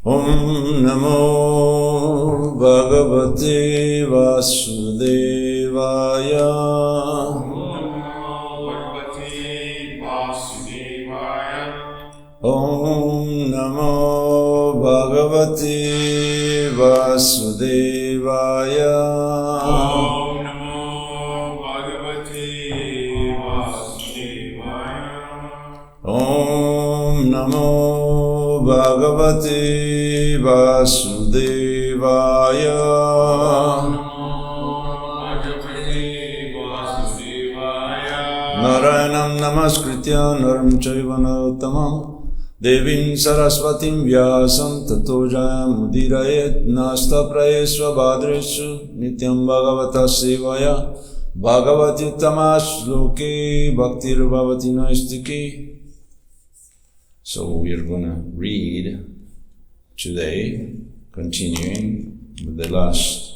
Om Namo Bhagavate Vasudevaya. Om Namo Bhagavate Vasudevaya. Om Namo Bhagavate Vasudevaya. Om Namo Bhagavate Vasudevaya. Narayanam namaskritya naram chaiva narottamam devim saraswatim vyasam tato jayamudiraye nasta prayesva bhadreshu nityam bhagavata sevaya bhagavati uttama shloke bhaktir bhavati naistiki. So we are going to read today, continuing with the last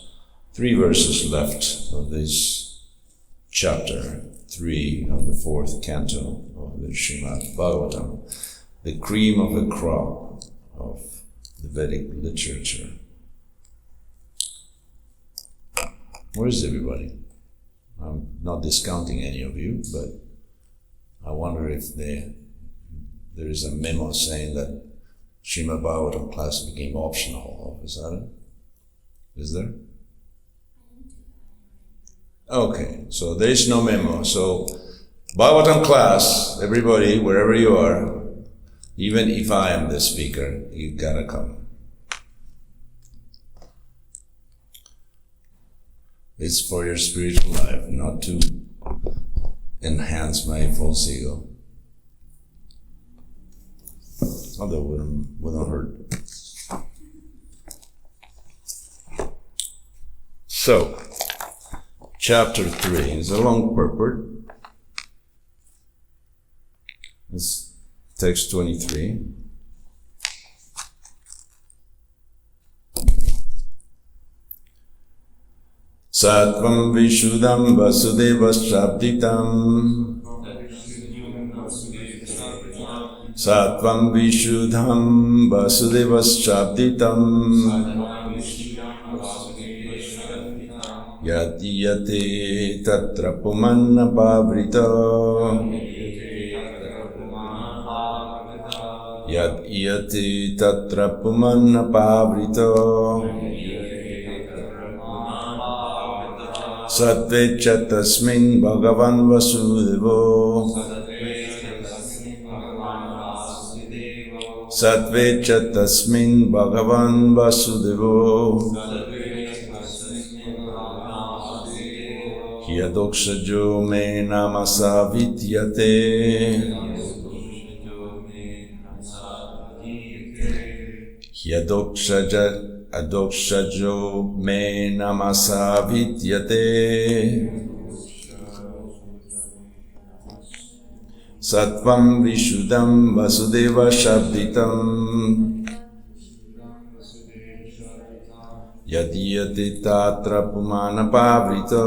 3 verses left of this chapter 3 of the 4th canto of the Śrīmad Bhāgavatam, the cream of the crop of the Vedic literature. Where is everybody? I'm not discounting any of you, but I wonder if there is a memo saying that Śrīmad Bhāgavatam class became optional all of a sudden. Is there? Okay, so there is no memo. So Bhāgavatam class, everybody, wherever you are, even if I am the speaker, you gotta come. It's for your spiritual life, not to enhance my false ego. Although it wouldn't hurt. So, chapter 3 is a long purport. It's text 23. Sattvam Vishuddham Vasudevashabditam. Sattvam Vishuddham Vasudevashabditam. Yadiyate tatra pumanna pavrita. Yadiyate tatra pumanna pavrita. Satvecha tasmin bhagavan vasudevo. Satvecha tasmin bhagavan vasudevo. Yadokshajo me namasa vidyate. Yadokshajo me namasa vidyate. Sattvam Vishuddham Vasudeva Shabditam. Yadiyate tatra pumana pavrito.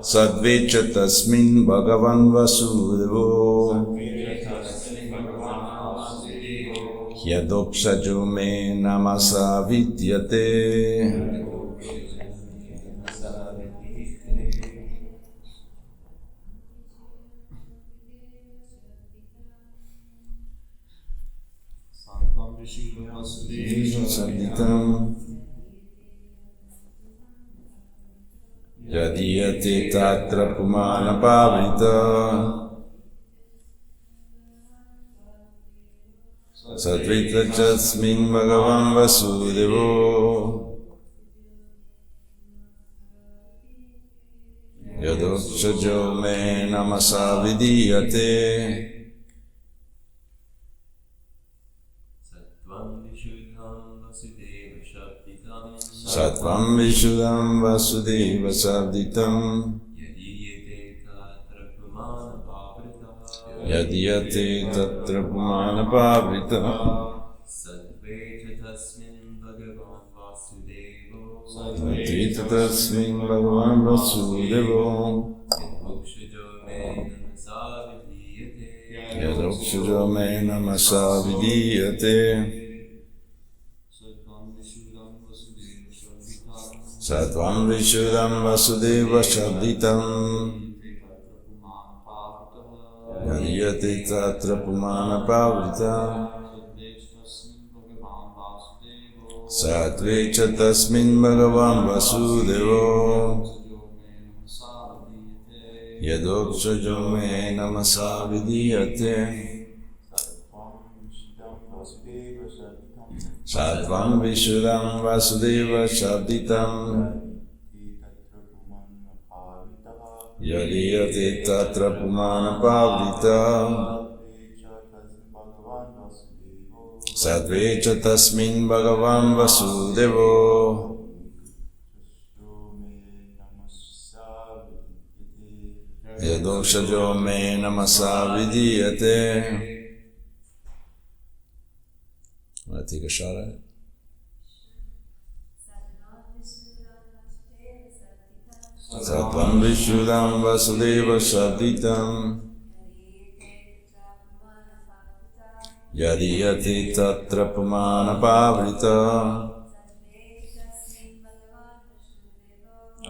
Sadvecha tasmin bhagavan vasudevo. Yadokshajo me namasa vidyate. Sadhitam Yadiyate tatra pumana pavrita. Satvita jasmin bhagavan vasudevo. Yadokshajo me namasa vidiyate. Sattvam Vishuddham Vasudeva Shabditam. Yadiyate tatra pumana pavrita. Satvecha tasmin bhagavan vasudevo. Yadokshajo me namasa vidiyate. Sattvam Vishuddham Vasudeva Shabditam. Yadiyate tatra pumana pavrita. Satvecha tasmin bhagavan vasudevo. Yadokshajo me namasa vidiyate. Sattvam Vishuddham Vasudeva Shabditam. Yadiyate tatra pumana pavrita. Satvecha tasmin bhagavan vasudevo. Yadokshajo me namasa vidiyate. Want to take a shot at it? Sattvam Vishuddham Vasudeva Shabditam Yadiyati Tatra Pumana Pavrita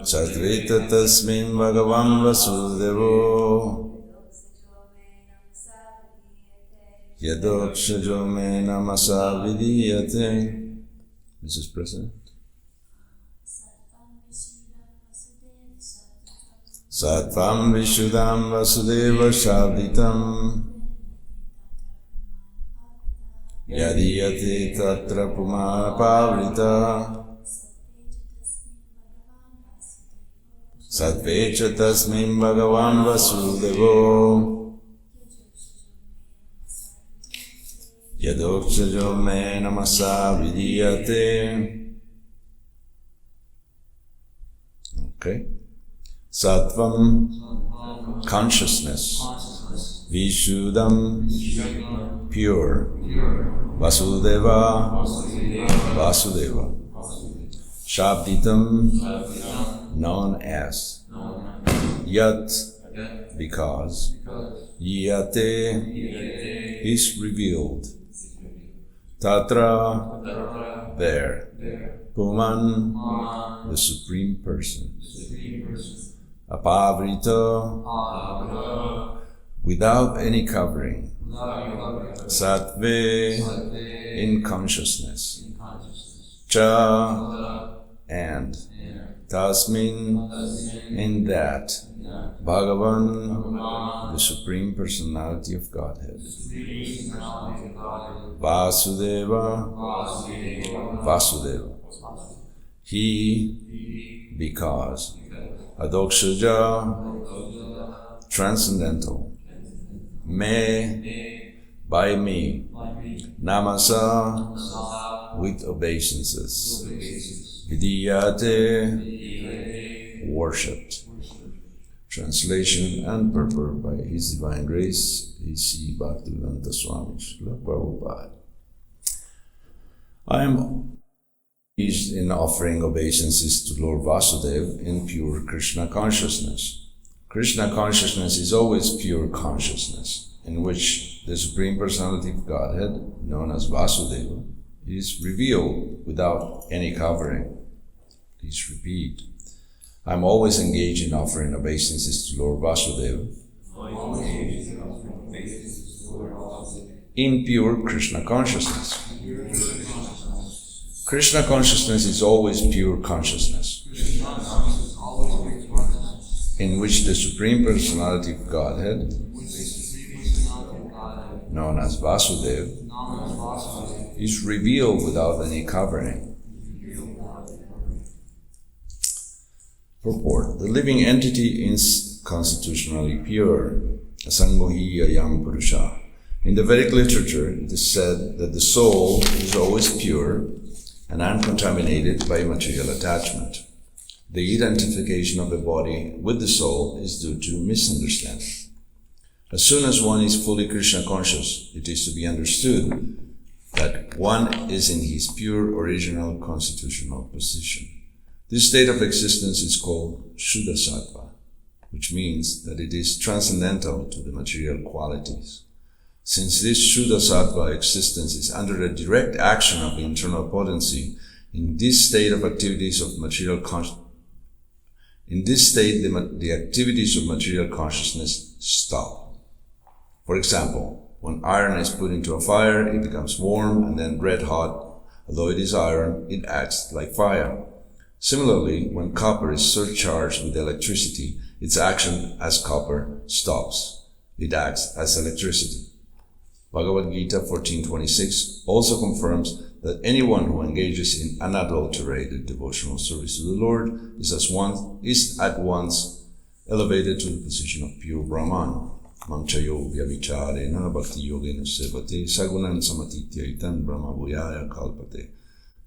Satveta Tasmin Bhagavan Vasudevo Yadokshajo Me Namasa Vidiyate. Mrs. President. Sattvam Vishuddham Vasudeva Shabditam Yadiyate Tatra Pumana Pavrita Satvecha Tasmin Bhagavan Vasudevo Yadokshajo Me Namasa Vidiyate. Okay. Sattvam, consciousness. Vishuddham, pure. Vasudeva, Vasudeva. Shabditam, known as. Yat, because. Yate, is revealed. Tatra, there. Puman, the Supreme Person. Apavrita, without any covering. Sattve, in consciousness. Cha, and. Tasmin, in that. Bhagavan, the Supreme Personality of Godhead. Vasudeva, Vasudeva. He, because. Adokshaja, transcendental. Me, by me. Namasa, with obeisances. Vidiyate, worshipped. Translation and purport by His Divine Grace, A.C. Bhaktivedanta Swami Srila Prabhupada. I am pleased in offering obeisances to Lord Vasudeva in pure Krishna consciousness. Krishna consciousness is always pure consciousness, in which the Supreme Personality of Godhead, known as Vasudeva, is revealed without any covering. Please repeat. I am always engaged in offering obeisances to Lord Vasudeva in pure Krishna consciousness. Krishna consciousness is always pure consciousness, in which the Supreme Personality of Godhead, known as Vasudeva, is revealed without any covering. Purport. The living entity is constitutionally pure. Asangmohi ayam purusha. In the Vedic literature, it is said that the soul is always pure and uncontaminated by material attachment. The identification of the body with the soul is due to misunderstanding. As soon as one is fully Krishna conscious, it is to be understood that one is in his pure original constitutional position. This state of existence is called Shuddha Sattva, which means that it is transcendental to the material qualities. Since this Shuddha Sattva existence is under the direct action of the internal potency, in this state of activities of material the activities of material consciousness stop. For example, when iron is put into a fire, it becomes warm and then red hot. Although it is iron, it acts like fire. Similarly, when copper is surcharged with electricity, its action as copper stops. It acts as electricity. Bhagavad Gita 14:26 also confirms that anyone who engages in unadulterated devotional service to the Lord is at once elevated to the position of pure Brahman. Manchayo vyavicharena bhakti yogena sevate sagunan samatitya brahma bhuyaya kalpate.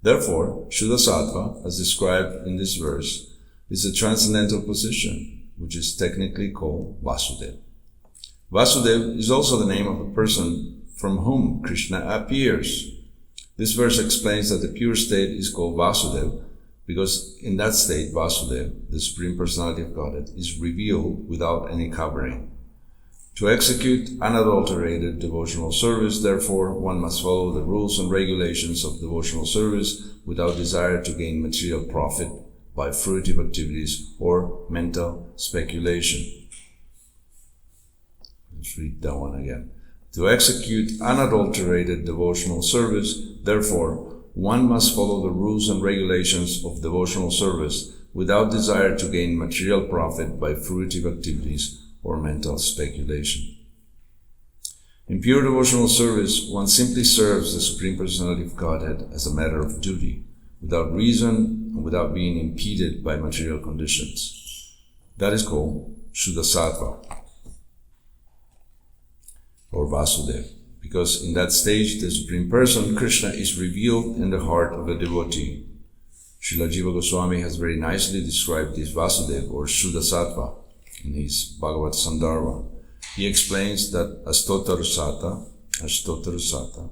Therefore, Shuddha Sattva, as described in this verse, is a transcendental position, which is technically called Vasudeva. Vasudeva is also the name of a person from whom Krishna appears. This verse explains that the pure state is called Vasudeva because in that state, Vasudeva, the Supreme Personality of Godhead, is revealed without any covering. To execute unadulterated devotional service, therefore, one must follow the rules and regulations of devotional service without desire to gain material profit by fruitive activities or mental speculation. Let's read that one again. To execute unadulterated devotional service, therefore, one must follow the rules and regulations of devotional service without desire to gain material profit by fruitive activities or mental speculation. In pure devotional service, one simply serves the Supreme Personality of Godhead as a matter of duty, without reason and without being impeded by material conditions. That is called Shuddha Sattva, or Vasudeva, because in that stage the Supreme Person, Krishna, is revealed in the heart of the devotee. Srila Jiva Goswami has very nicely described this Vasudeva, or Shuddha Sattva, in his Bhagavad Sandarbha. He explains that Ashtotarusata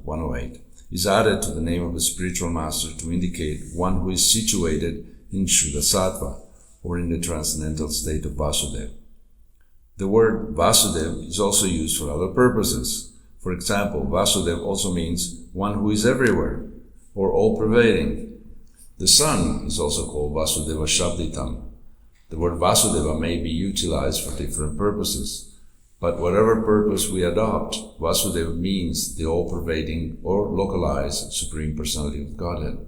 108, is added to the name of the spiritual master to indicate one who is situated in Shuddha Sattva, or in the transcendental state of Vasudeva. The word Vasudeva is also used for other purposes. For example, Vasudeva also means one who is everywhere, or all-pervading. The sun is also called Vasudeva Shabditam. The word Vasudeva may be utilized for different purposes, but whatever purpose we adopt, Vasudeva means the all-pervading or localized Supreme Personality of Godhead.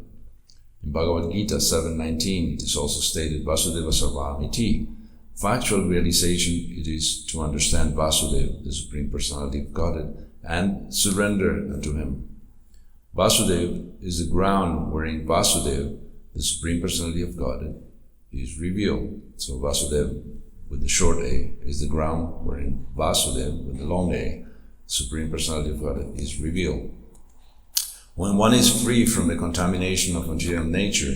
In Bhagavad Gita 7.19, it is also stated, Vasudeva Sarvamiti. Factual realization it is to understand Vasudeva, the Supreme Personality of Godhead, and surrender unto Him. Vasudeva is the ground wherein Vasudeva, the Supreme Personality of Godhead, is revealed. So Vasudeva, with the short A, is the ground wherein Vasudeva, with the long A, Supreme Personality of Godhead, is revealed. When one is free from the contamination of material nature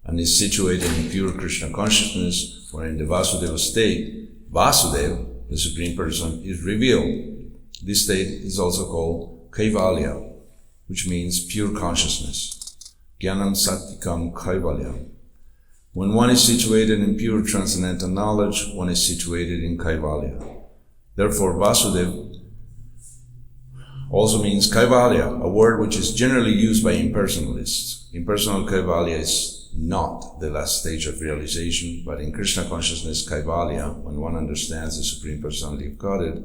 and is situated in pure Krishna consciousness, or in the Vasudeva state, Vasudeva, the Supreme Person, is revealed. This state is also called Kaivalya, which means pure consciousness. Jnanam Sattikam Kaivalya. When one is situated in pure transcendental knowledge, one is situated in Kaivalya. Therefore, Vasudeva also means Kaivalya, a word which is generally used by impersonalists. Impersonal Kaivalya is not the last stage of realization, but in Krishna consciousness, Kaivalya, when one understands the Supreme Personality of Godhead,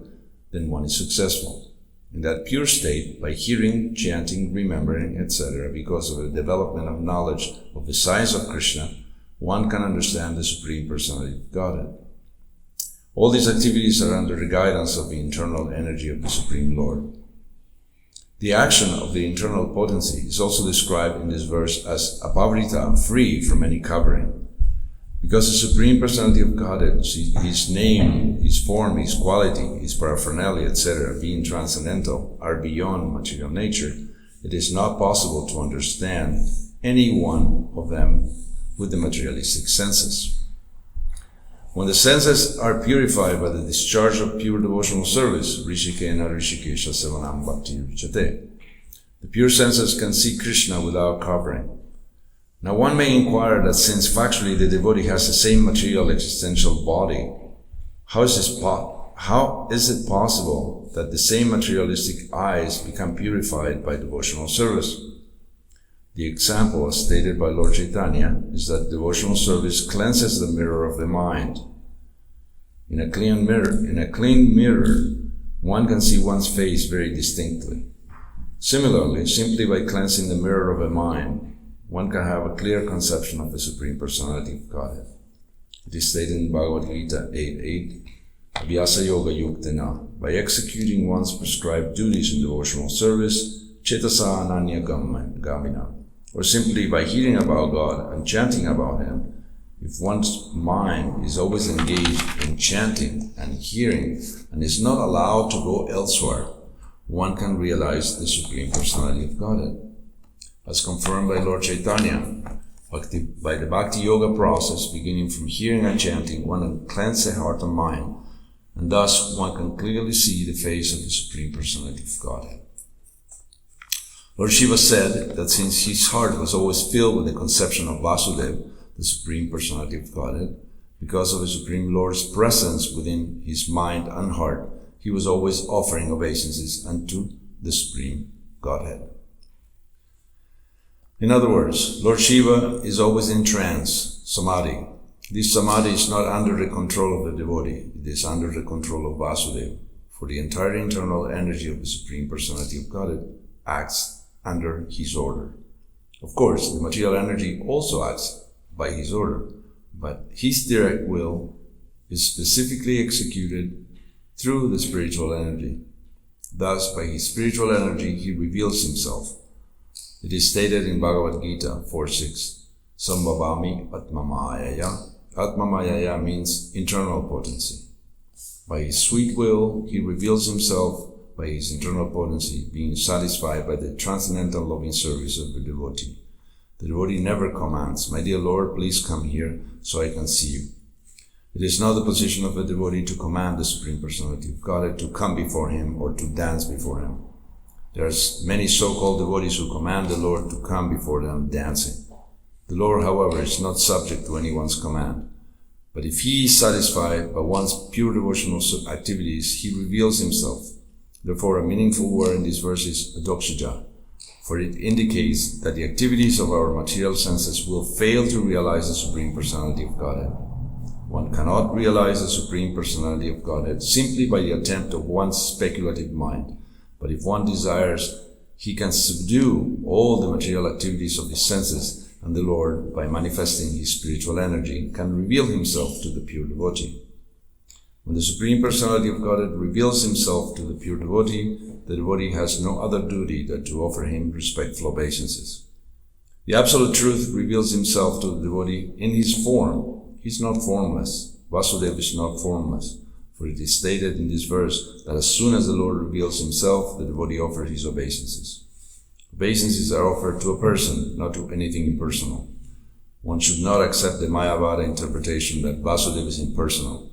then one is successful. In that pure state, by hearing, chanting, remembering, etc., because of the development of knowledge of the science of Krishna, one can understand the Supreme Personality of Godhead. All these activities are under the guidance of the internal energy of the Supreme Lord. The action of the internal potency is also described in this verse as apavrita, free from any covering. Because the Supreme Personality of Godhead, His name, His form, His quality, His paraphernalia, etc., being transcendental, are beyond material nature, it is not possible to understand any one of them with the materialistic senses. When the senses are purified by the discharge of pure devotional service, Rishikena Rishikesha Sevanam Bhakti Richate, the pure senses can see Krishna without covering. Now one may inquire that since factually the devotee has the same material existential body, how is it possible that the same materialistic eyes become purified by devotional service? The example, as stated by Lord Chaitanya, is that devotional service cleanses the mirror of the mind. In a clean mirror, one can see one's face very distinctly. Similarly, simply by cleansing the mirror of the mind, one can have a clear conception of the Supreme Personality of Godhead. It is stated in Bhagavad Gita 8.8, Abhyasa Yoga Yuktena, by executing one's prescribed duties in devotional service, Chetasa Ananya Gamina, or simply by hearing about God and chanting about Him. If one's mind is always engaged in chanting and hearing and is not allowed to go elsewhere, one can realize the Supreme Personality of Godhead. As confirmed by Lord Chaitanya, by the Bhakti Yoga process, beginning from hearing and chanting, one can cleanse the heart and mind, and thus one can clearly see the face of the Supreme Personality of Godhead. Lord Shiva said that since his heart was always filled with the conception of Vasudeva, the Supreme Personality of Godhead, because of the Supreme Lord's presence within his mind and heart, he was always offering obeisances unto the Supreme Godhead. In other words, Lord Shiva is always in trance, samadhi. This samadhi is not under the control of the devotee, it is under the control of Vasudeva, for the entire internal energy of the Supreme Personality of Godhead acts under his order. Of course, the material energy also acts by his order, but his direct will is specifically executed through the spiritual energy. Thus, by his spiritual energy, he reveals himself. It is stated in Bhagavad Gita 4.6, Sambhavami Atmamayaya. Atmamayaya means internal potency. By his sweet will, he reveals himself by his internal potency, being satisfied by the transcendental loving service of the devotee. The devotee never commands, "My dear Lord, please come here so I can see you." It is not the position of a devotee to command the Supreme Personality of Godhead to come before him or to dance before him. There are many so-called devotees who command the Lord to come before them dancing. The Lord, however, is not subject to anyone's command. But if he is satisfied by one's pure devotional activities, he reveals himself. Therefore, a meaningful word in this verse is adoksaja, for it indicates that the activities of our material senses will fail to realize the Supreme Personality of Godhead. One cannot realize the Supreme Personality of Godhead simply by the attempt of one's speculative mind. But if one desires, he can subdue all the material activities of his senses, and the Lord, by manifesting his spiritual energy, can reveal himself to the pure devotee. When the Supreme Personality of Godhead reveals himself to the pure devotee, the devotee has no other duty than to offer him respectful obeisances. The Absolute Truth reveals himself to the devotee in his form. He is not formless. Vasudeva is not formless. For it is stated in this verse that as soon as the Lord reveals himself, the devotee offers his obeisances. Obeisances are offered to a person, not to anything impersonal. One should not accept the Mayavada interpretation that Vasudeva is impersonal.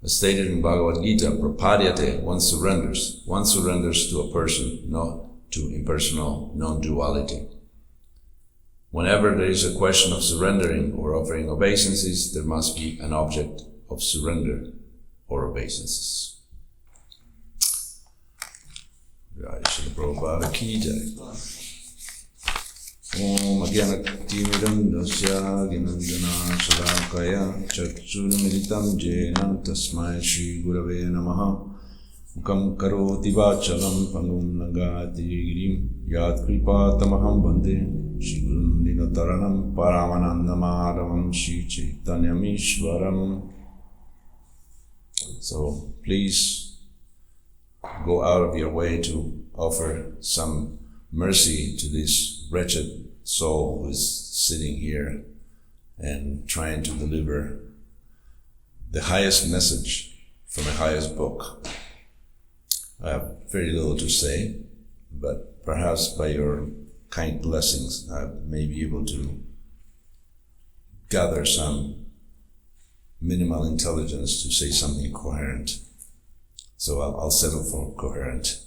As stated in Bhagavad Gita, prapadyate, one surrenders. One surrenders to a person, not to impersonal non-duality. Whenever there is a question of surrendering or offering obeisances, there must be an object of surrender or obeisances. Jai Śrīla Prabhupada ki jai. Om Ajnana-timirandasya Ginanjana Shalakaya Chakshurmilitam Jena Tasmai Shri Gurave Namaha Mukam Karoti Vachalam Pangum Nagati Girim Yat Kripa Tamaham Bande Shri Gurum Dinataranam Paramanandamadavam Shri Chaitanyamishwaram. So please go out of your way to offer some mercy to this wretched soul who is sitting here and trying to deliver the highest message from the highest book. I have very little to say, but perhaps by your kind blessings I may be able to gather some minimal intelligence to say something coherent. So I'll settle for coherent.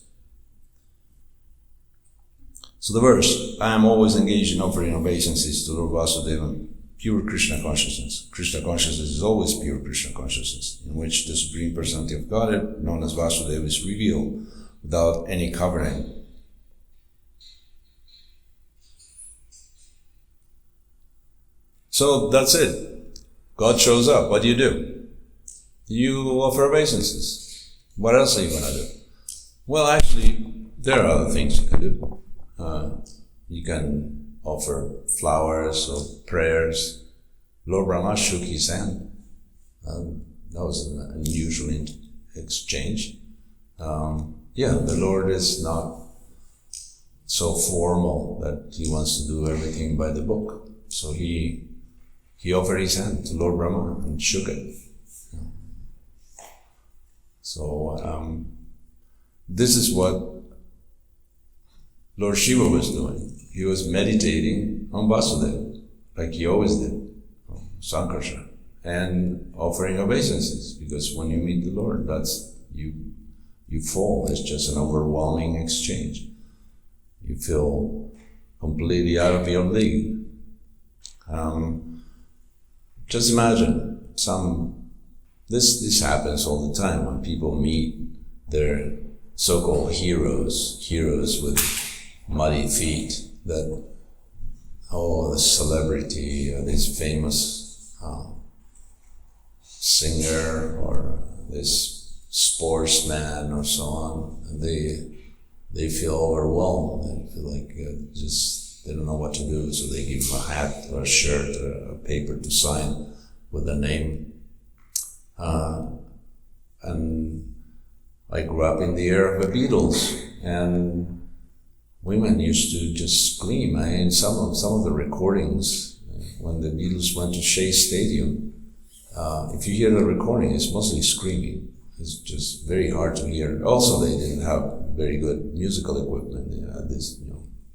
So the verse, I am always engaged in offering obeisances to Lord Vasudeva, pure Krishna consciousness. Krishna consciousness is always pure Krishna consciousness, in which the Supreme Personality of Godhead, known as Vasudeva, is revealed without any covering. So that's it. God shows up. What do? You offer obeisances. What else are you going to do? Well, actually, there are other things you can do. You can offer flowers or prayers. Lord Brahma shook his hand. That was an unusual exchange. The Lord is not so formal that he wants to do everything by the book. So he offered his hand to Lord Brahma and shook it. So this is what Lord Shiva was doing. He was meditating on Vasudeva, like he always did, Sankarsha, and offering obeisances, because when you meet the Lord, that's you fall. It's just an overwhelming exchange. You feel completely out of your league. just imagine this happens all the time when people meet their so-called heroes with muddy feet, that, the celebrity, or this famous singer, or this sportsman, or so on, and they feel overwhelmed. They feel like they don't know what to do, so they give them a hat or a shirt or a paper to sign with a name. And I grew up in the era of the Beatles, and women used to just scream. In some of the recordings, when the Beatles went to Shea Stadium, if you hear the recording, it's mostly screaming. It's just very hard to hear. Also, they didn't have very good musical equipment. They had this,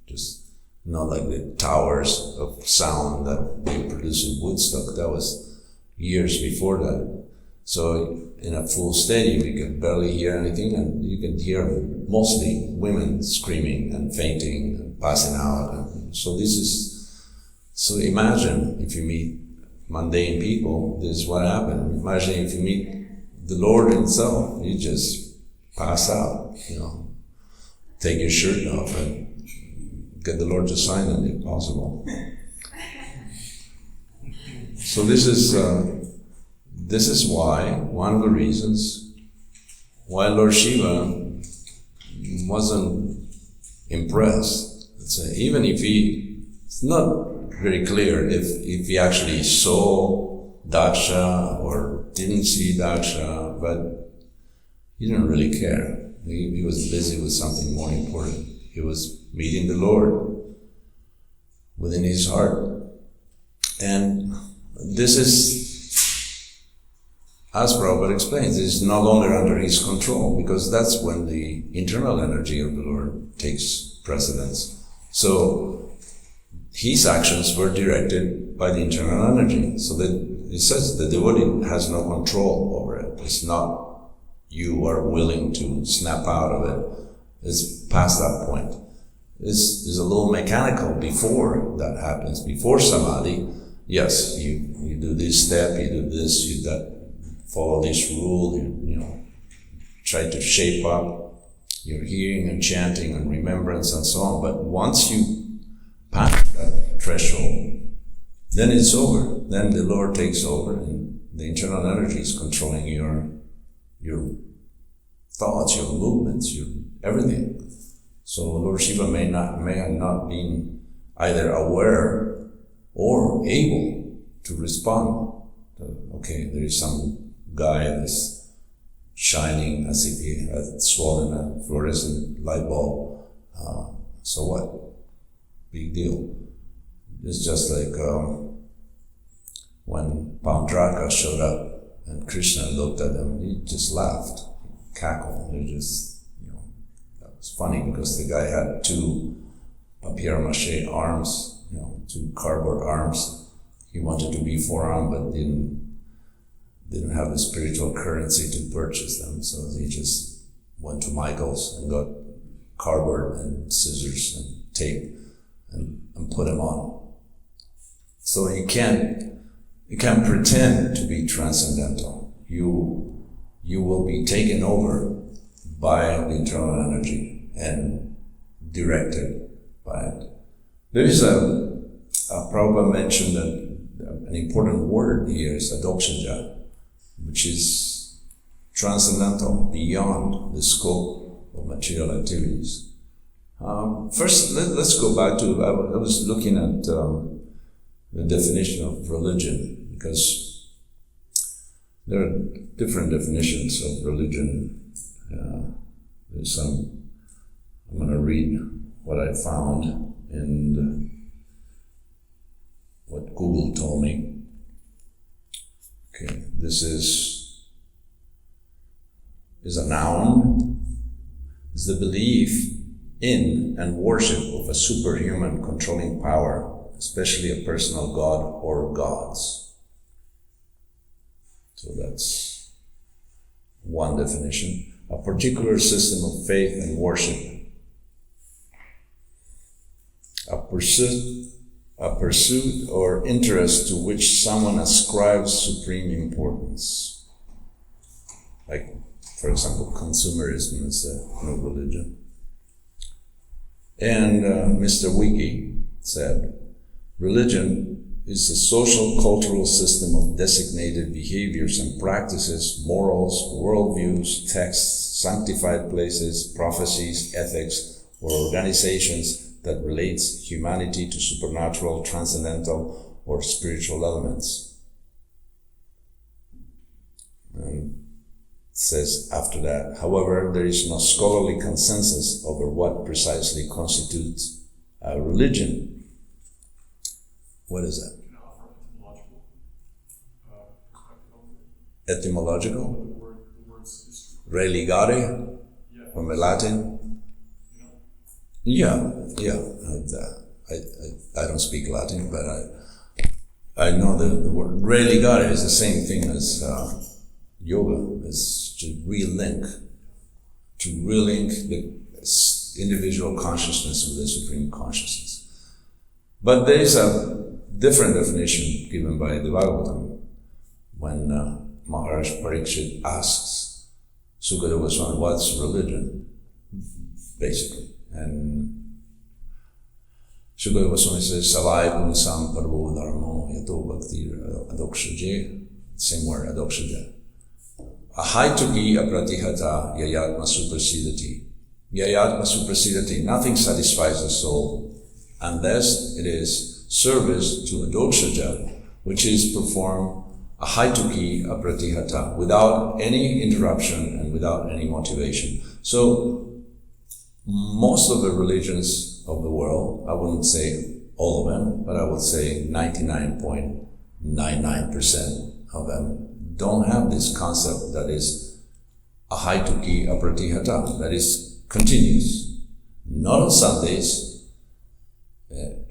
just not like the towers of sound that they produced in Woodstock. That was years before that. So in a full stadium, you can barely hear anything, and you can hear mostly women screaming and fainting and passing out. And so imagine if you meet mundane people, this is what happened. Imagine if you meet the Lord himself, you just pass out, take your shirt off and get the Lord to sign it if possible. So this is why, one of the reasons why Lord Shiva wasn't impressed. Even if it's not very clear if he actually saw Daksha or didn't see Daksha, but he didn't really care. He was busy with something more important. He was meeting the Lord within his heart. And this is, as Prabhupada explains, is no longer under his control, because that's when the internal energy of the Lord takes precedence. So his actions were directed by the internal energy. So that it says the devotee has no control over it. It's not you are willing to snap out of it. It's past that point. It's a little mechanical before that happens. Before samadhi, yes, you do this step, you do this, you follow this rule, you try to shape up your hearing and chanting and remembrance and so on. But once you pass that threshold, then it's over. Then the Lord takes over, and the internal energy is controlling your thoughts, your movements, your everything. So Lord Shiva may have not been either aware or able to respond. Okay, there is some guy that's shining as if he had swollen a fluorescent light bulb. So what? Big deal. It's just like when Paundraka showed up and Krishna looked at him, he just laughed, cackled. They just, that was funny because the guy had two papier-mâché arms, two cardboard arms. He wanted to be four-armed, but didn't have the spiritual currency to purchase them, so he just went to Michael's and got cardboard and scissors and tape and put them on. So you can't pretend to be transcendental. You will be taken over by the internal energy and directed by it. There is Prabhupada mentioned that an important word here is adokshaja, which is transcendental, beyond the scope of material activities. First, let's go back to, I was looking at the definition of religion, because there are different definitions of religion. There's some, I'm going to read what I found in what Google told me. Okay, this is a noun. It's the belief in and worship of a superhuman controlling power, especially a personal god or gods. So that's one definition. A particular system of faith and worship. A a pursuit or interest to which someone ascribes supreme importance. Like, for example, consumerism is a new religion. And Mr. Wiki said, religion is a social cultural system of designated behaviors and practices, morals, worldviews, texts, sanctified places, prophecies, ethics, or organizations that relates humanity to supernatural, transcendental, or spiritual elements. And it says after that, however, there is no scholarly consensus over what precisely constitutes a religion. What is that? Etymological? Religare? From the Latin? Yeah. I don't speak Latin, but I know the word. Religare is the same thing as yoga. It's to relink the individual consciousness with the supreme consciousness. But there is a different definition given by the Bhāgavatam when Maharaj Parikshit asks Sukadeva Goswami, what's religion? Basically. And Sukadeva Goswami says, Savai Punsam Prabhu Dharmo Yato Bhakti Adokshaje, same word, Adokshaja. Ahaituki apratihata yayatma suprasidati. Yayatma suprasidati, nothing satisfies the soul unless it is service to Adokshaja, which is performed ahaituki apratihata, without any interruption and without any motivation. So, most of the religions of the world, I wouldn't say all of them, but I would say 99.99% of them don't have this concept that is ahaituki apratihata, that is continuous. Not on Sundays,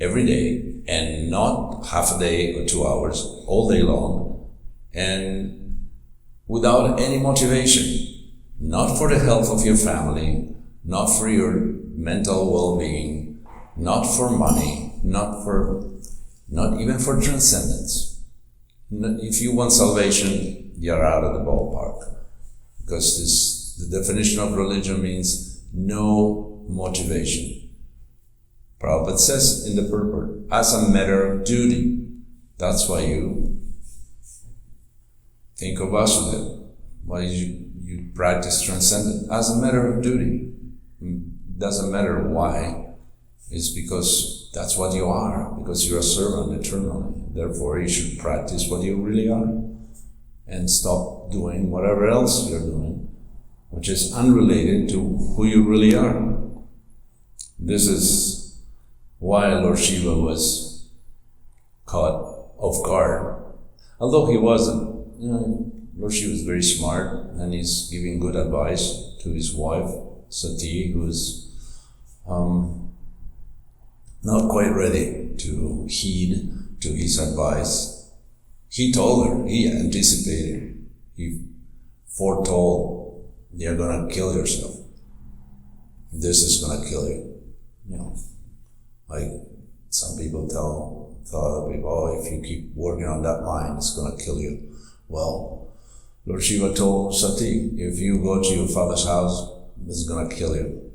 every day, and not half a day or 2 hours, all day long, and without any motivation, not for the health of your family, not for your mental well-being, not for money, not even for transcendence. If you want salvation, you're out of the ballpark, because the definition of religion means no motivation. Prabhupada says in the purport, as a matter of duty. That's why you think of Vasudeva, why you practice transcendence, as a matter of duty. Doesn't matter why, it's because that's what you are, because you're a servant eternally. Therefore, you should practice what you really are and stop doing whatever else you're doing, which is unrelated to who you really are. This is why Lord Shiva was caught off guard. Although he wasn't, Lord Shiva is very smart and he's giving good advice to his wife, Sati, who's not quite ready to heed to his advice. He told her, he anticipated, he foretold, you're gonna kill yourself. This is gonna kill you. Like some people tell other people, oh, if you keep working on that mind, it's gonna kill you. Well, Lord Shiva told Sati, if you go to your father's house, it's gonna kill you.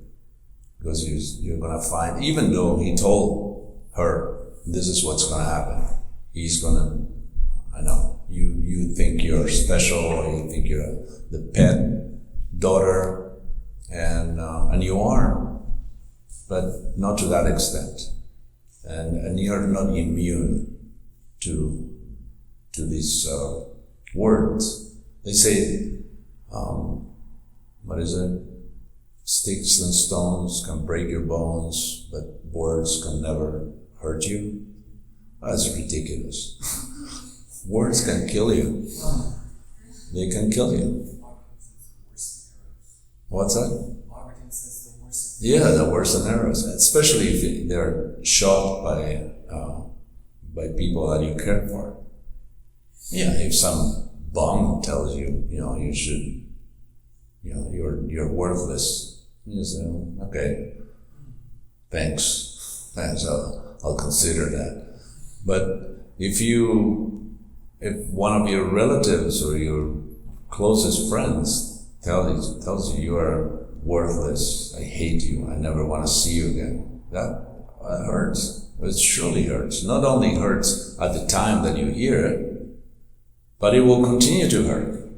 Because you're gonna find, even though he told her, this is what's gonna happen. He's gonna, I know, you think you're special, you think you're the pet daughter, and you are, but not to that extent. And you're not immune to these words. They say, what is it? Sticks and stones can break your bones, but words can never hurt you. That's ridiculous. Words can kill you. They can kill you. What's that? Yeah, the worse than arrows, especially if they're shot by people that you care for. Yeah, if some bum tells you, you should, you're worthless. You say, okay, thanks, I'll consider that. But if one of your relatives or your closest friends tells you are worthless, I hate you, I never want to see you again, that hurts. It surely hurts. Not only hurts at the time that you hear it, but it will continue to hurt.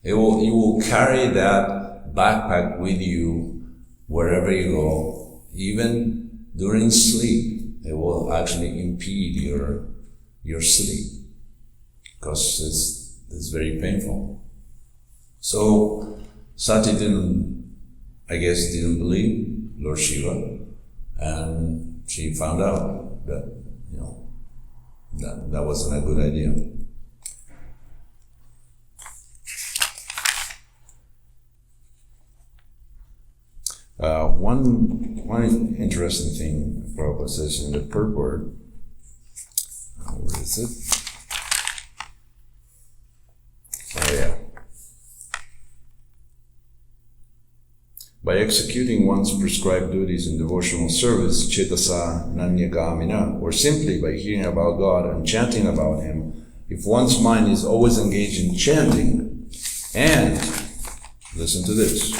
You will carry that backpack with you wherever you go, even during sleep. It will actually impede your sleep because it's very painful. So Sati didn't believe Lord Shiva, and she found out that that wasn't a good idea. One interesting thing Prabhupada says in the purport, where is it? Oh yeah. By executing one's prescribed duties in devotional service, cetasa nanyagamina, or simply by hearing about God and chanting about Him, if one's mind is always engaged in chanting and, listen to this,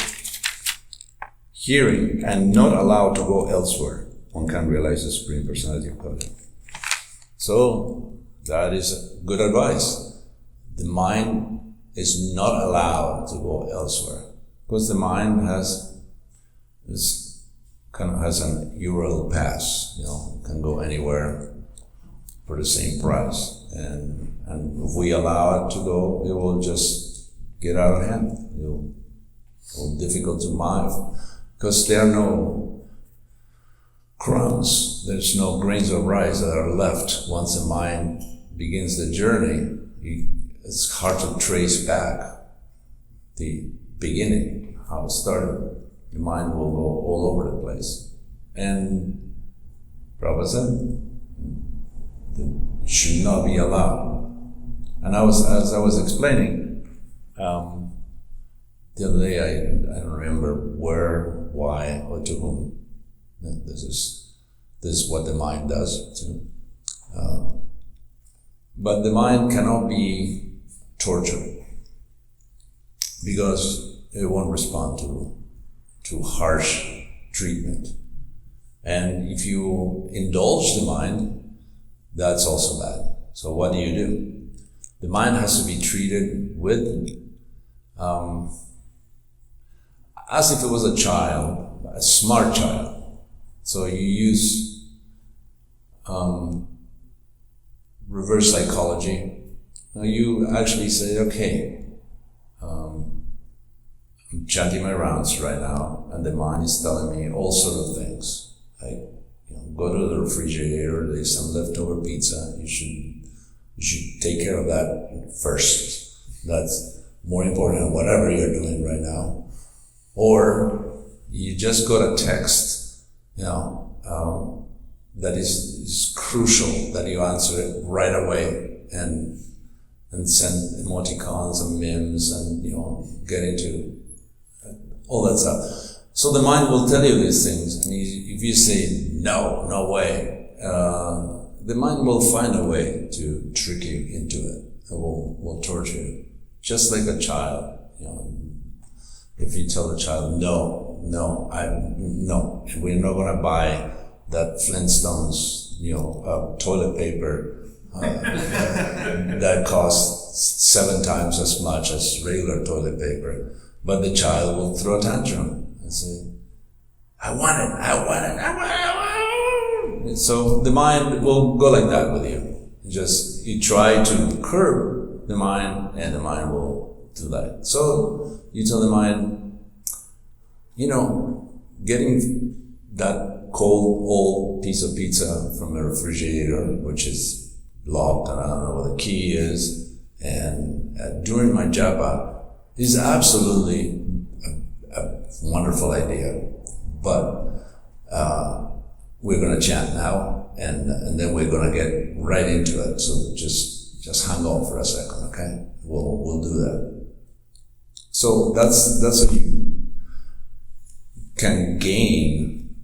hearing and not allowed to go elsewhere, one can realize the Supreme Personality of Godhead. So, that is good advice. The mind is not allowed to go elsewhere, because the mind has an URL pass, can go anywhere for the same price. And if we allow it to go, it will just get out of hand. It will be difficult to mind, because there are no crumbs, there's no grains of rice that are left. Once the mind begins the journey, it's hard to trace back the beginning, how it started. The mind will go all over the place. And Prabhupada said, it should not be allowed. And as I was explaining, the other day, I don't remember where, why, or to whom. This is what the mind does too. But the mind cannot be tortured, because it won't respond to harsh treatment. And if you indulge the mind, that's also bad. So what do? The mind has to be treated with as if it was a child, a smart child. So you use reverse psychology. Now you actually say, okay, I'm chanting my rounds right now, and the mind is telling me all sort of things. Like, go to the refrigerator, there's some leftover pizza, you should take care of that first. That's more important than whatever you're doing right now. Or you just got a text, that is crucial that you answer it right away and send emoticons and memes and get into all that stuff. So the mind will tell you these things, and if you say no way, the mind will find a way to trick you into it. It will torture you, just like a child. If you tell the child, no, we're not going to buy that Flintstones, toilet paper that costs 7 times as much as regular toilet paper. But the child will throw a tantrum and say, I want it. So the mind will go like that with you. You try to curb the mind, and the mind will do that. So you tell the mind, getting that cold old piece of pizza from a refrigerator, which is locked and I don't know what the key is, and during my japa is absolutely a wonderful idea. But we're going to chant now, and then we're going to get right into it. So just hang on for a second, okay? We'll do that. So that's how you can gain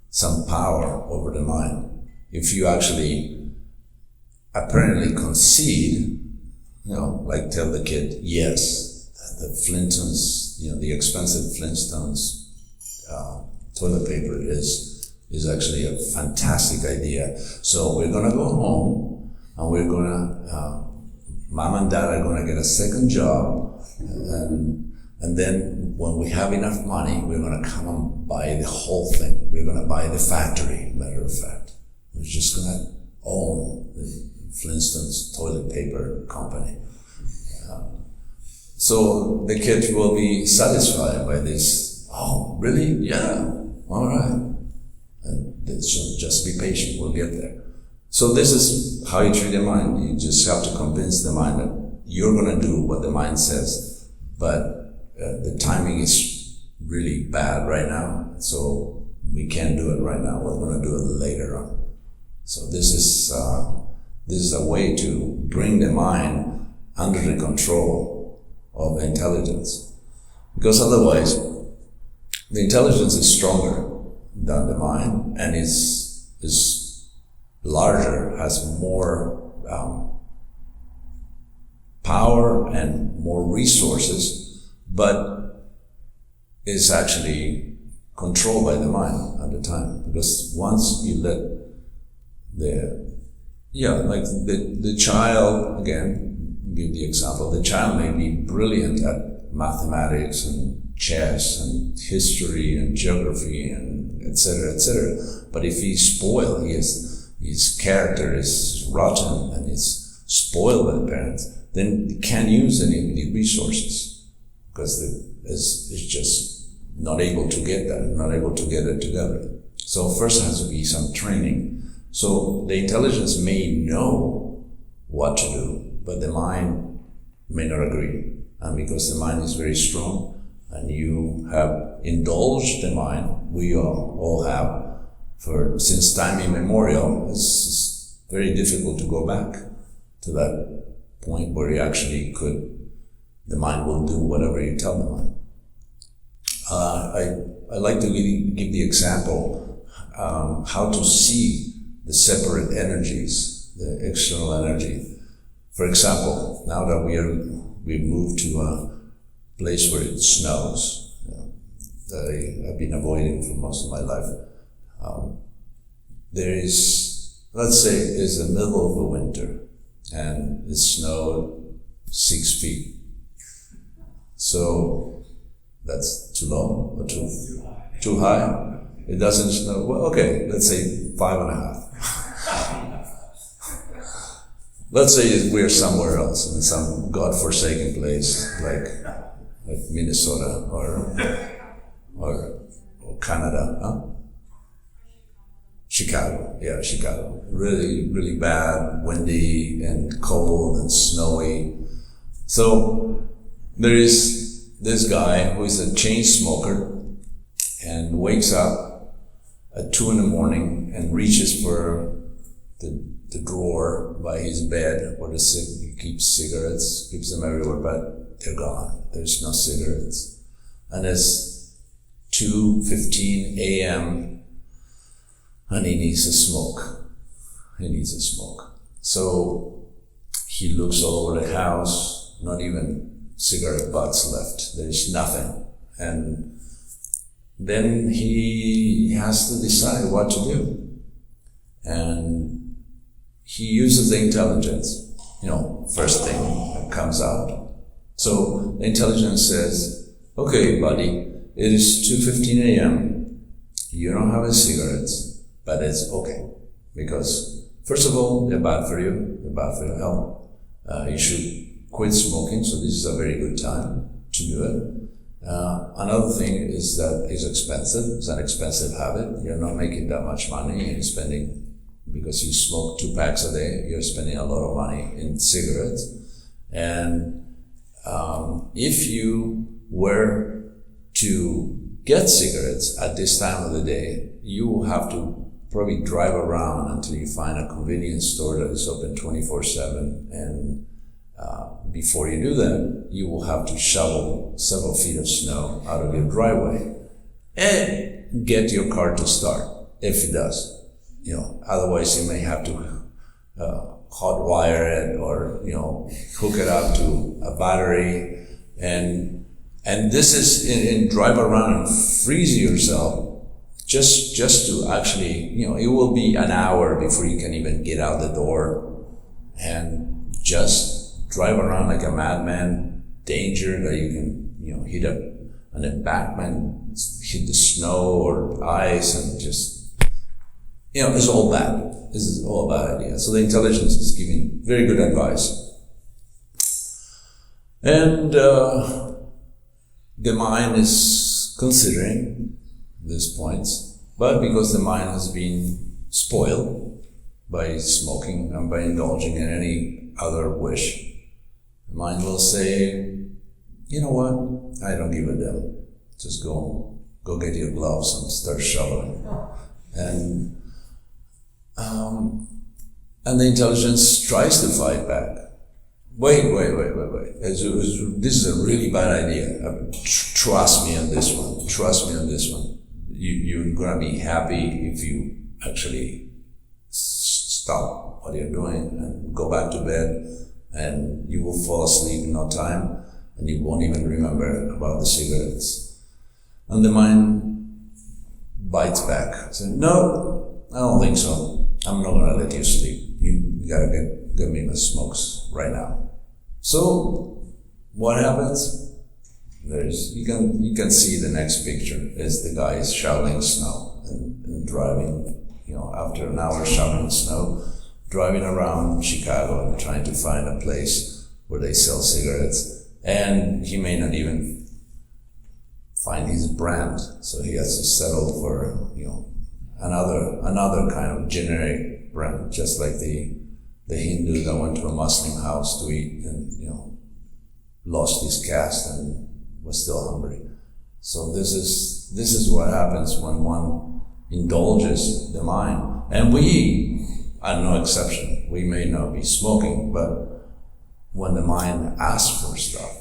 some power over the mind. if you actually apparently concede, like tell the kid, yes, the Flintstones, the expensive Flintstones toilet paper is actually a fantastic idea. So we're gonna go home and we're gonna, mom and dad are gonna get a second job, and then when we have enough money, we're gonna come and buy the whole thing. We're gonna buy the factory, matter of fact. We're just gonna own the Flintstones toilet paper company. So the kid will be satisfied by this. Oh, really? Yeah, all right. And just be patient, we'll get there. So this is how you treat the mind. You just have to convince the mind that you're gonna do what the mind says, but the timing is really bad right now, so we can't do it right now, we're gonna do it later on. So this is a way to bring the mind under the control of intelligence. Because otherwise, the intelligence is stronger than the mind and is larger, has more power and more resources, but is actually controlled by the mind at the time. Because once you let the child, again, give the example, the child may be brilliant at mathematics and chess and history and geography and etc., but if he's spoiled, his character is rotten and is spoiled by the parents, then he can't use any of the resources because it's just not able to get that, not able to get it together. So first has to be some training. So the intelligence may know what to do, but the mind may not agree. And because the mind is very strong, and you have indulged the mind, we all have, since time immemorial, it's very difficult to go back to that point where you actually the mind will do whatever you tell the mind. I like to give the example how to see the separate energies, the external energy. For example, now that we've moved to a place where it snows, that I've been avoiding for most of my life. There is, let's say, it's the middle of the winter and it snowed 6 feet. So that's too low or too high? It doesn't snow, well, okay, let's say 5.5. Let's say we're somewhere else in some godforsaken place like Minnesota or Canada, huh? Chicago, yeah, Chicago. Really, really bad, windy and cold and snowy. So there is this guy who is a chain smoker and wakes up at 2 a.m. and reaches for the drawer by his bed where he keeps cigarettes, keeps them everywhere, but they're gone. There's no cigarettes. And it's 2:15 a.m. and he needs a smoke. So he looks all over the house, not even cigarette butts left. There's nothing. And then he has to decide what to do. And he uses the intelligence, first thing that comes out. So the intelligence says, okay, buddy, it is 2:15 a.m. You don't have any cigarettes, but it's okay. Because, first of all, they're bad for you, they're bad for your health. You should quit smoking, so this is a very good time to do it. Another thing is that it's expensive. It's an expensive habit. You're not making that much money. You're spending, because you smoke 2 packs a day, you're spending a lot of money in cigarettes. And if you were to get cigarettes at this time of the day, you will have to probably drive around until you find a convenience store that is open 24/7. And before you do that, you will have to shovel several feet of snow out of your driveway and get your car to start, if it does. otherwise you may have to hot wire it or, hook it up to a battery. And this is, in drive around and freeze yourself just to actually, it will be an hour before you can even get out the door and just drive around like a madman, danger that you can, hit an embankment, hit the snow or ice and just, it's all bad. This is all a bad idea. So the intelligence is giving very good advice. And the mind is considering these points, but because the mind has been spoiled by smoking and by indulging in any other wish, the mind will say, you know what, I don't give a damn. Just go get your gloves and start shoveling. And the intelligence tries to fight back. Wait. This is a really bad idea. Trust me on this one. You're gonna be happy if you actually stop what you're doing and go back to bed, and you will fall asleep in no time, and you won't even remember about the cigarettes. And the mind bites back. Says, no, I don't think so. I'm not gonna let you sleep. You gotta get me my smokes right now. So what happens? You can see the next picture is the guy is shoveling snow and driving, after an hour shoveling snow, driving around Chicago and trying to find a place where they sell cigarettes. And he may not even find his brand, so he has to settle for, another kind of generic brand, just like the Hindu that went to a Muslim house to eat and, lost his caste and was still hungry. So this is what happens when one indulges the mind. And we are no exception. We may not be smoking, but when the mind asks for stuff,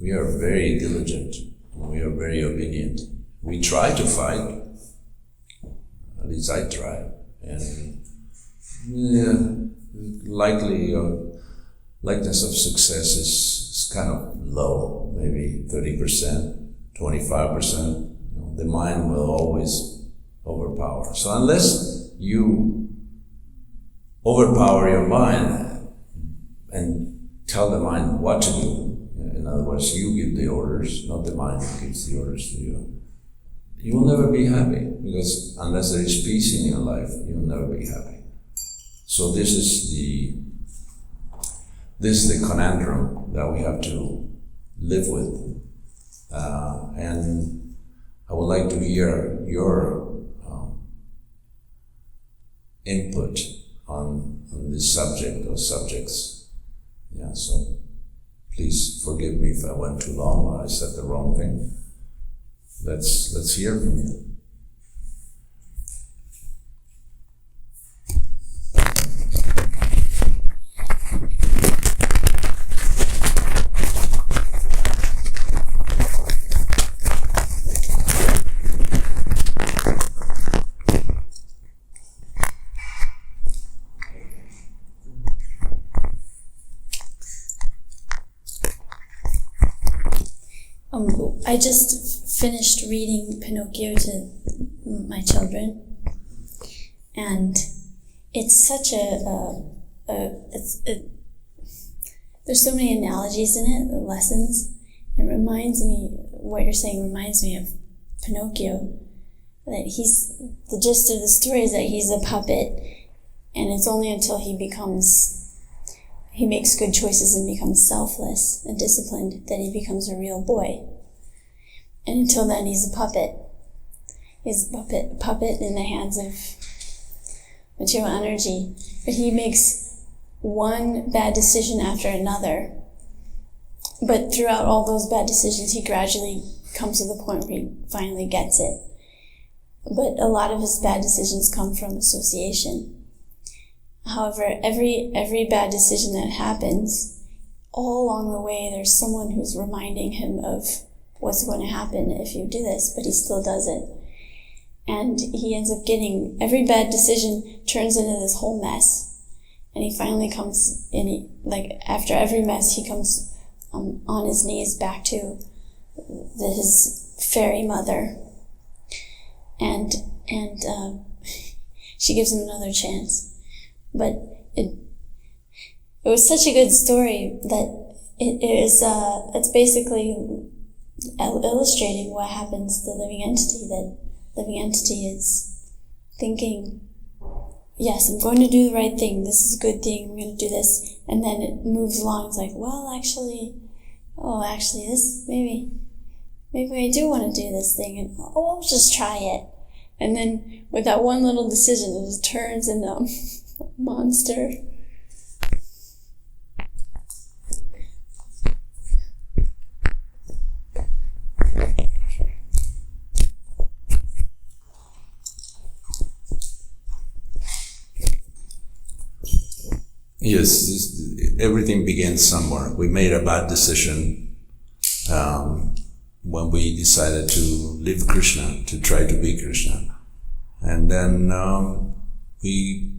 we are very diligent. We are very obedient. We try to fight. At least I try. And likeness of success is kind of low, maybe 30%, 25%. The mind will always overpower. So unless you overpower your mind and tell the mind what to do, in other words, you give the orders, not the mind that gives the orders to you, you will never be happy, because unless there is peace in your life, you will never be happy. So this is the conundrum that we have to live with. And I would like to hear your input on this subject or subjects. Yeah, so please forgive me if I went too long or I said the wrong thing. Let's hear from you. I just finished reading Pinocchio to my children, and it's such there's so many analogies in it, the lessons. It reminds me, what you're saying reminds me of Pinocchio, that the gist of the story is that he's a puppet, and it's only until he makes good choices and becomes selfless and disciplined that he becomes a real boy. And until then, he's a puppet. He's a puppet in the hands of material energy. But he makes one bad decision after another. But throughout all those bad decisions, he gradually comes to the point where he finally gets it. But a lot of his bad decisions come from association. However, every bad decision that happens, all along the way, there's someone who's reminding him of what's going to happen if you do this, but he still does it. And he ends up getting, every bad decision turns into this whole mess. And he finally comes in, after every mess, he comes on his knees back to his fairy mother. And she gives him another chance. But it was such a good story that it's basically illustrating what happens to the living entity, that living entity is thinking, yes, I'm going to do the right thing, this is a good thing, I'm going to do this, and then it moves along, it's like, well, actually, this, maybe I do want to do this thing, and I'll just try it. And then with that one little decision, it just turns into a monster. Yes, everything begins somewhere. We made a bad decision when we decided to live Krishna, to try to be Krishna. And then we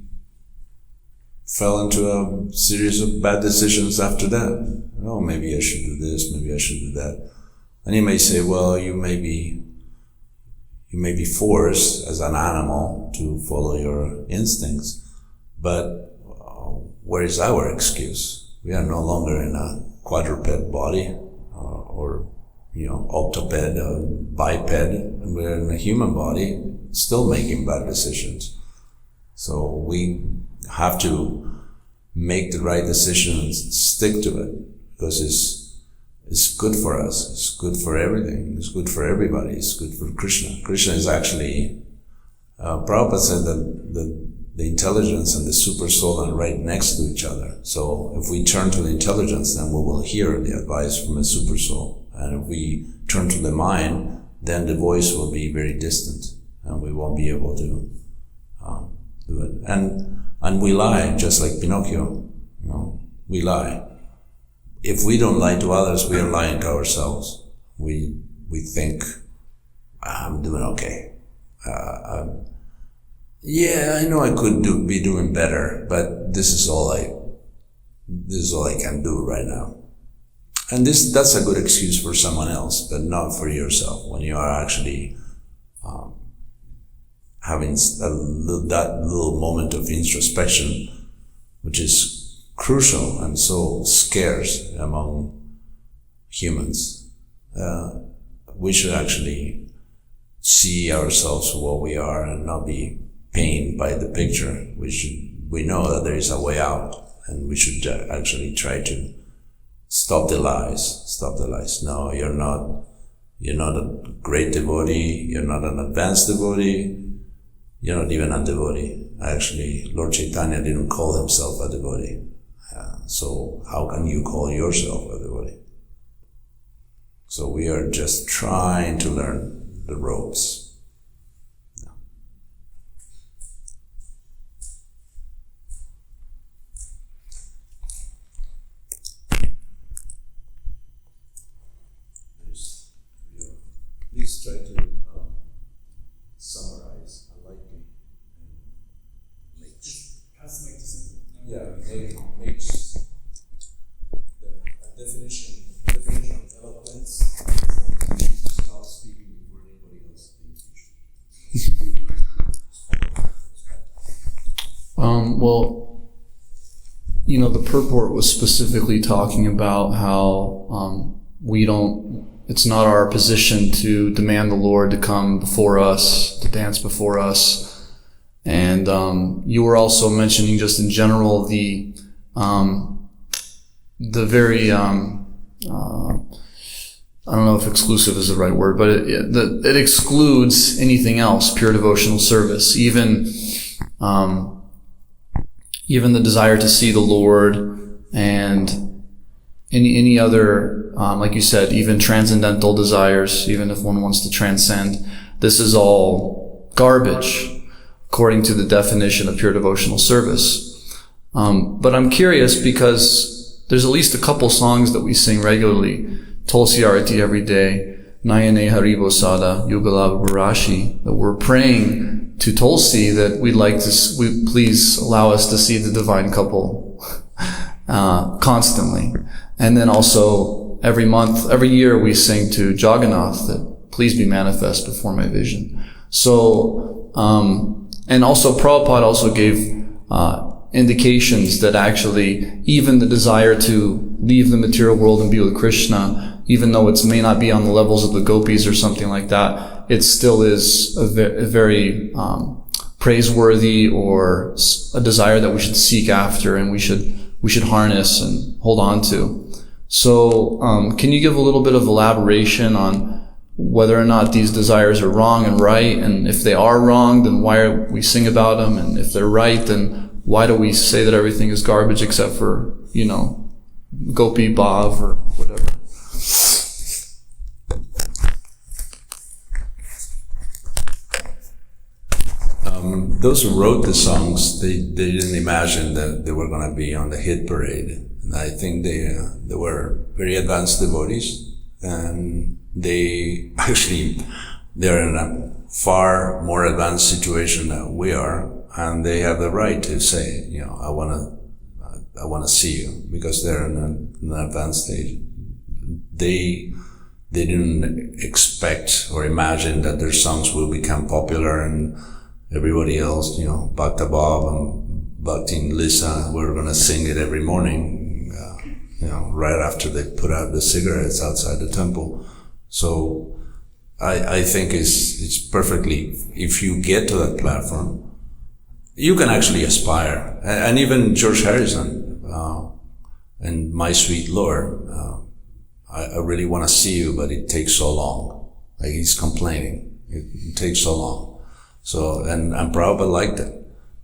fell into a series of bad decisions after that. Oh, maybe I should do this, maybe I should do that. And you may say, well, you may be forced as an animal to follow your instincts, but where is our excuse? We are no longer in a quadruped body or octoped or biped, and we're in a human body still making bad decisions. So we have to make the right decisions, stick to it, because it's good for us, it's good for everything, it's good for everybody, it's good for Krishna. Krishna is actually, Prabhupada said that the intelligence and the super soul are right next to each other. So if we turn to the intelligence, then we will hear the advice from the super soul. And if we turn to the mind, then the voice will be very distant and we won't be able to do it. And we lie, just like Pinocchio. We lie. If we don't lie to others, we are lying to ourselves. We think, I'm doing okay. Yeah, I know I could be doing better, but this is all I can do right now. And that's a good excuse for someone else, but not for yourself, when you are actually having that little moment of introspection, which is crucial and so scarce among humans. We should actually see ourselves for what we are and not be pained by the picture. We know that there is a way out, and we should actually try to stop the lies. No, you're not a great devotee, you're not an advanced devotee, you're not even a devotee. Actually, Lord Chaitanya didn't call himself a devotee. So how can you call yourself a devotee? So we are just trying to learn the ropes. Please try to summarize. I like it. Make the definition of eloquence. Stop speaking before anybody else thinks you should. Well, the purport was specifically talking about how it's not our position to demand the Lord to come before us, to dance before us. And you were also mentioning just in general the very, I don't know if exclusive is the right word, but it excludes anything else, pure devotional service, even the desire to see the Lord and any other, like you said, even transcendental desires, even if one wants to transcend. This is all garbage, according to the definition of pure devotional service. But I'm curious because there's at least a couple songs that we sing regularly, Tulsi Arati every day, Nayane Haribo Sada Yugalava Barashi, that we're praying to Tulsi that we'd like to, please allow us to see the divine couple constantly. And then also every month, every year we sing to Jagannath that please be manifest before my vision. So, and also Prabhupada also gave indications that actually even the desire to leave the material world and be with Krishna, even though it may not be on the levels of the gopis or something like that, it still is a very praiseworthy or a desire that we should seek after and we should harness and hold on to. So can you give a little bit of elaboration on whether or not these desires are wrong and right, and if they are wrong, then why we sing about them, and if they're right, then why do we say that everything is garbage except for, Gopi Bhav or whatever? Those who wrote the songs, they didn't imagine that they were going to be on the hit parade. And I think they were very advanced devotees, and they're in a far more advanced situation than we are, and they have the right to say, I want to see you, because they're in an advanced stage. They didn't expect or imagine that their songs will become popular and everybody else, Bhakta Bob and Bhakti and Lisa, we're going to sing it every morning, right after they put out the cigarettes outside the temple. So I think it's perfectly, if you get to that platform, you can actually aspire. And even George Harrison, and My Sweet Lord, I really want to see you, but it takes so long. Like, he's complaining. It takes so long. So, and Prabhupada liked it.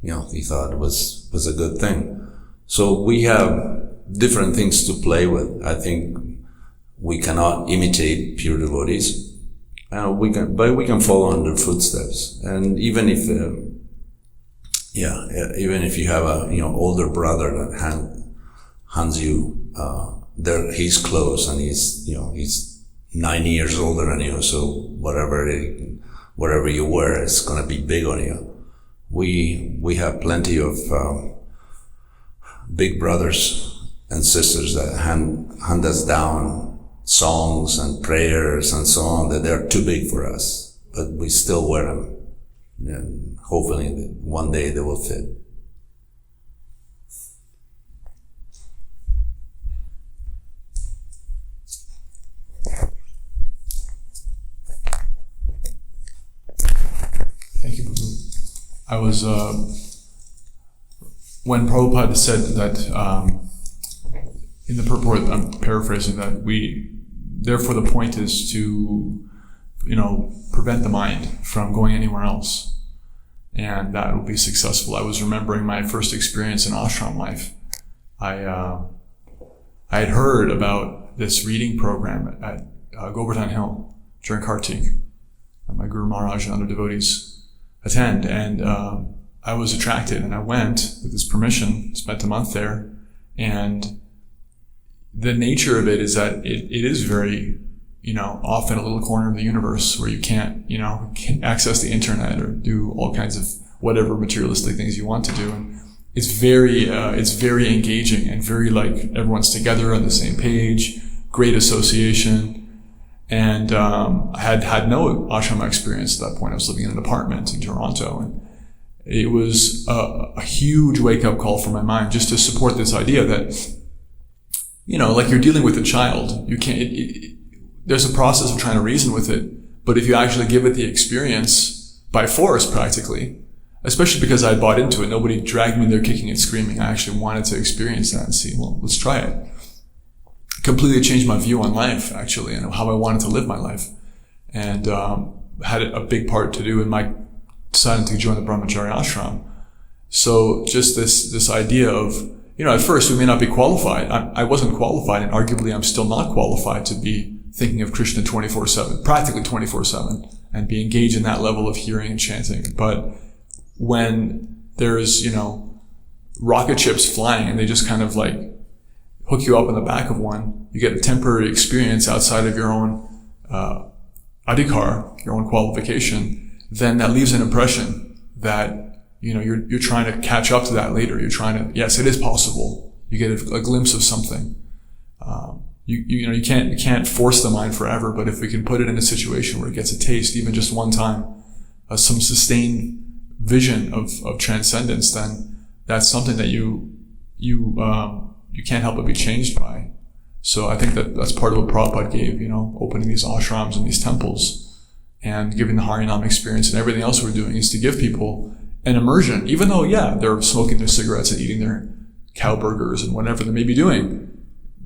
He thought it was a good thing. So we have different things to play with. I think we cannot imitate pure devotees. But we can follow in their footsteps. And even if you have a older brother that hands you his clothes, and he's 90 years older than you, so whatever you wear is going to be big on you. We have plenty of big brothers and sisters that hand us down songs and prayers and so on, that they're too big for us, but we still wear them, and hopefully one day they will fit. Thank you, Prabhu. I was, when Prabhupada said that, in the purport, I'm paraphrasing, that therefore the point is to, prevent the mind from going anywhere else, and that will be successful. I was remembering my first experience in ashram life. I had heard about this reading program at Govardhan Hill during Kartik. My Guru Maharaj and other devotees attend, and I was attracted, and I went with his permission, spent a month there, and the nature of it is that it is very, off in a little corner of the universe where you can't access the internet or do all kinds of whatever materialistic things you want to do, and it's very engaging and very like everyone's together on the same page, great association. And I had no ashram experience at that point. I was living in an apartment in Toronto, and it was a huge wake-up call for my mind, just to support this idea that, like you're dealing with a child. You can't. There's a process of trying to reason with it, but if you actually give it the experience by force, practically, especially because I bought into it, nobody dragged me there kicking and screaming. I actually wanted to experience that and see. Well, let's try it. Completely changed my view on life, actually, and how I wanted to live my life, and had a big part to do in my deciding to join the Brahmachari ashram. So just this idea of, at first we may not be qualified. I wasn't qualified, and arguably I'm still not qualified to be thinking of Krishna 24/7, practically 24/7, and be engaged in that level of hearing and chanting. But when there's, rocket ships flying and they just kind of like hook you up in the back of one, you get a temporary experience outside of your own adhikar, your own qualification, then that leaves an impression that, you're trying to catch up to that later. You're trying to, yes, it is possible. You get a glimpse of something. You can't force the mind forever, but if we can put it in a situation where it gets a taste, even just one time, some sustained vision of transcendence, then that's something that you can't help but be changed by. So I think that's part of what Prabhupada gave, opening these ashrams and these temples and giving the Harinam experience and everything else we're doing is to give people an immersion, even though, they're smoking their cigarettes and eating their cow burgers and whatever they may be doing,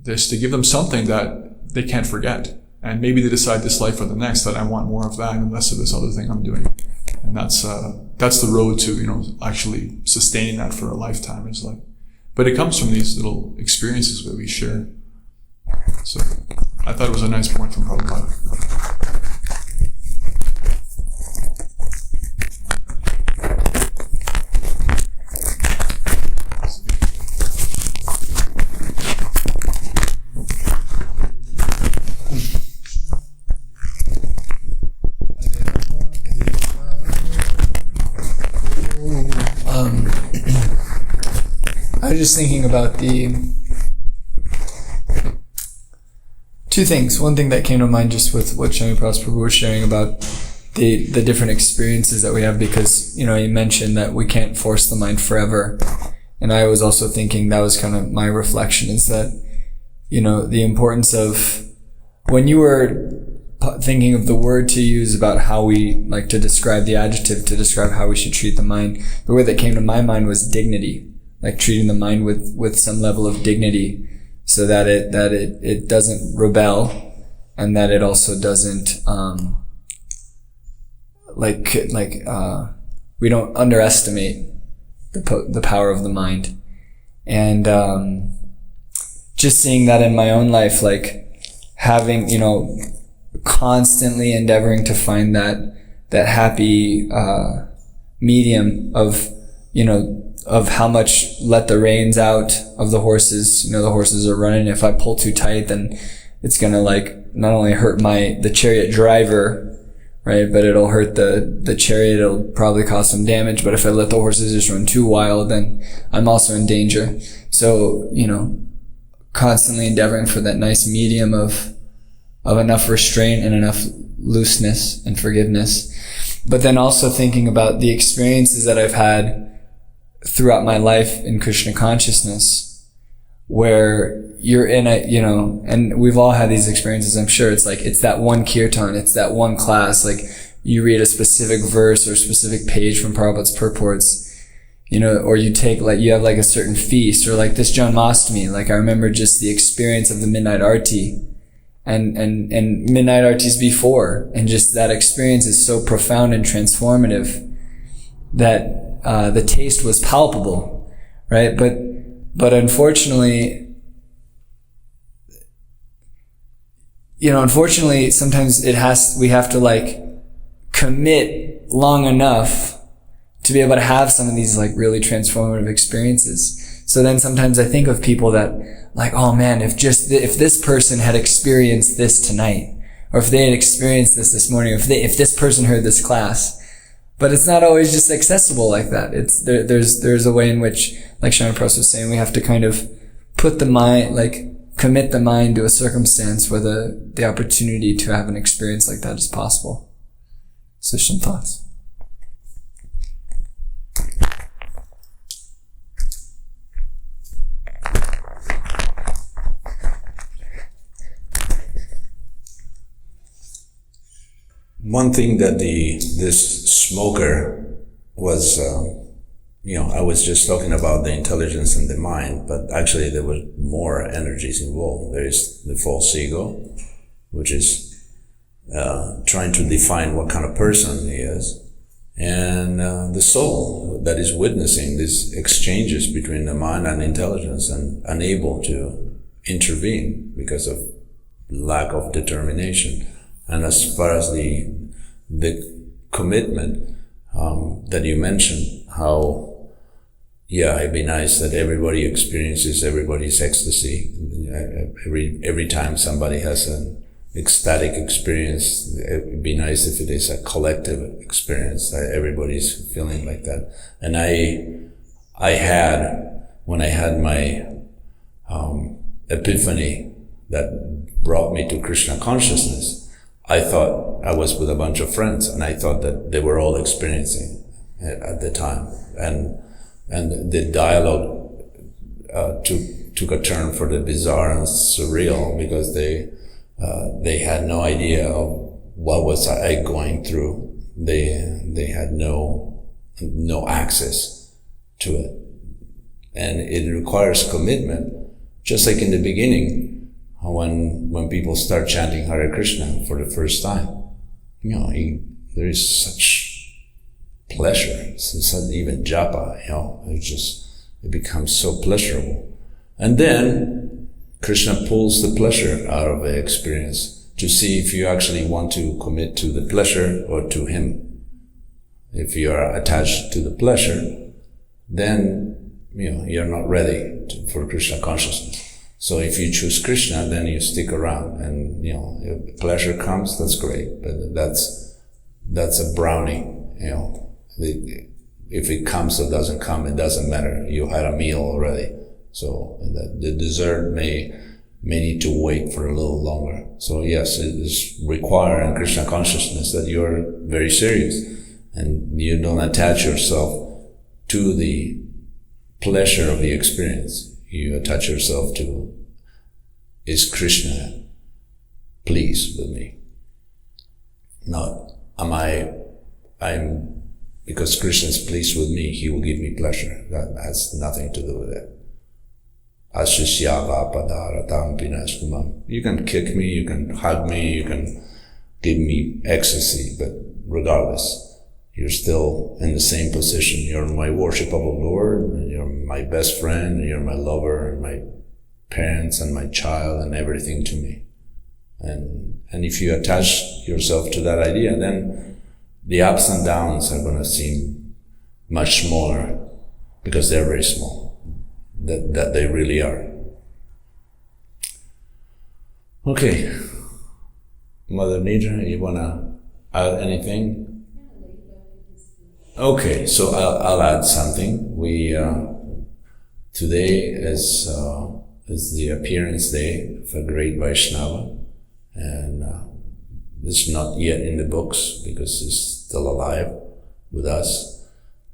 just to give them something that they can't forget. And maybe they decide this life or the next that I want more of that and less of this other thing I'm doing. And that's the road to, actually sustaining that for a lifetime. But it comes from these little experiences that we share. So I thought it was a nice point from Prabhupada. I was just thinking about the two things. One thing that came to mind just with what Shami Prabhu was sharing about the different experiences that we have, because, you mentioned that we can't force the mind forever. And I was also thinking, that was kind of my reflection, is that, the importance of, when you were thinking of the word to use about how we like to describe the adjective, to describe how we should treat the mind, the word that came to my mind was dignity. Like treating the mind with some level of dignity, so that it doesn't rebel, and that it also doesn't we don't underestimate the power of the mind. And just seeing that in my own life, like having, constantly endeavoring to find that happy medium of how much let the reins out of the horses. The horses are running. If I pull too tight, then it's gonna not only hurt the chariot driver, right, but it'll hurt the chariot. It'll probably cause some damage. But if I let the horses just run too wild, then I'm also in danger. So, constantly endeavoring for that nice medium of enough restraint and enough looseness and forgiveness. But then also thinking about the experiences that I've had throughout my life in Krishna consciousness, where you're in and we've all had these experiences, I'm sure. It's that one kirtan, it's that one class, you read a specific verse or a specific page from Prabhupada's purports, or you take, you have a certain feast, or this Janmashtami, I remember just the experience of the midnight arti and midnight artis before, and just that experience is so profound and transformative that the taste was palpable, right? But unfortunately, sometimes we have to commit long enough to be able to have some of these really transformative experiences. So then sometimes I think of people that oh man, if this person had experienced this tonight, or if they had experienced this morning, or if this person heard this class. But it's not always just accessible like that. There's a way in which, like Shana Prabhu was saying, we have to kind of put the mind, commit the mind to a circumstance where the opportunity to have an experience like that is possible. So some thoughts. One thing that this smoker was, I was just talking about the intelligence and the mind, but actually there were more energies involved. There is the false ego, which is trying to define what kind of person he is, and the soul that is witnessing these exchanges between the mind and intelligence and unable to intervene because of lack of determination. And as far as the commitment that you mentioned, how, it'd be nice that everybody experiences everybody's ecstasy. Every time somebody has an ecstatic experience. It would be nice if it is a collective experience, that everybody's feeling like that. And when I had my epiphany that brought me to Krishna consciousness, I thought I was with a bunch of friends, and I thought that they were all experiencing it at the time. And the dialogue took a turn for the bizarre and surreal, because they had no idea of what was I going through. They had no access to it. And it requires commitment, just like in the beginning, when people start chanting Hare Krishna for the first time. There is such pleasure. It's not even japa, it becomes so pleasurable. And then Krishna pulls the pleasure out of the experience to see if you actually want to commit to the pleasure or to him. If you are attached to the pleasure, then you're not ready for Krishna consciousness. So if you choose Krishna, then you stick around, and if pleasure comes, that's great, but that's a brownie. If it comes or doesn't come, it doesn't matter. You had a meal already, so the dessert may need to wait for a little longer. So yes, it is required in Krishna consciousness that you're very serious and you don't attach yourself to the pleasure of the experience. You attach yourself to, is Krishna pleased with me? Not, because Krishna is pleased with me, he will give me pleasure. That has nothing to do with it. You can kick me, you can hug me, you can give me ecstasy, but regardless, you're still in the same position. You're my worshipable Lord, you're my best friend, you're my lover, and my parents and my child and everything to me. And if you attach yourself to that idea, then the ups and downs are going to seem much smaller, because they're very small, that they really are. Okay. Mother Nidra, you want to add anything? Okay, so I'll add something. We today is the appearance day of a great Vaishnava, and it's not yet in the books because he's still alive with us.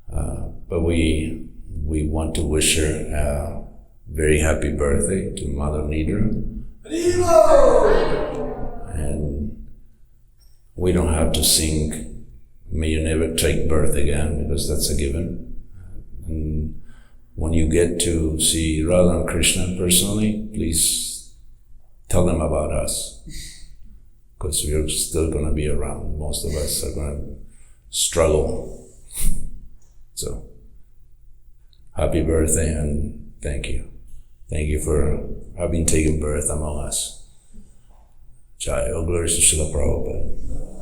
But we want to wish her a very happy birthday to Mother Nidra. And we don't have to sing "May you never take birth again," because that's a given. And when you get to see Radha and Krishna personally, please tell them about us, because we're still going to be around. Most of us are going to struggle. So, happy birthday, and thank you. Thank you for having taken birth among us. Jai, all glories to Srila Prabhupada.